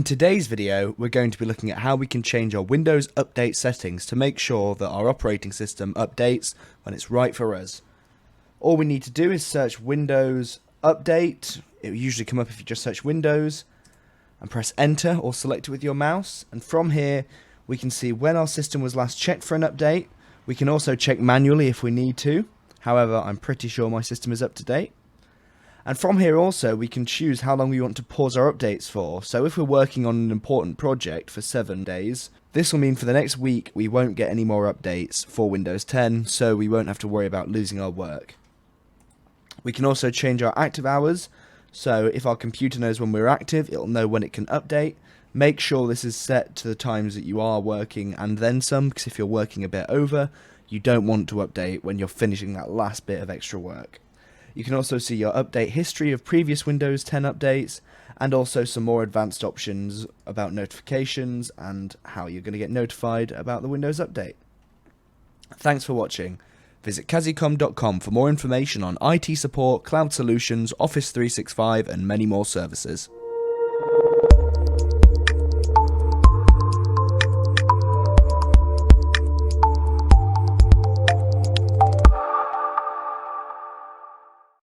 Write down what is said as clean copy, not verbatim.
In today's video, we're going to be looking at how we can change our Windows Update settings to make sure that our operating system updates when it's right for us. All we need to do is search Windows Update. It will usually come up if you just search Windows and press Enter or select it with your mouse. And from here, we can see when our system was last checked for an update. We can also check manually if we need to. However, I'm pretty sure my system is up to date. And from here also, we can choose how long we want to pause our updates for. So if we're working on an important project for 7 days, this will mean for the next week we won't get any more updates for Windows 10, so we won't have to worry about losing our work. We can also change our active hours, so if our computer knows when we're active, it'll know when it can update. Make sure this is set to the times that you are working and then some, because if you're working a bit over, you don't want to update when you're finishing that last bit of extra work. You can also see your update history of previous Windows 10 updates, and also some more advanced options about notifications and how you're going to get notified about the Windows update. Thanks for watching. Visit Kazzicom.com for more information on IT support, cloud solutions, Office 365 and many more services.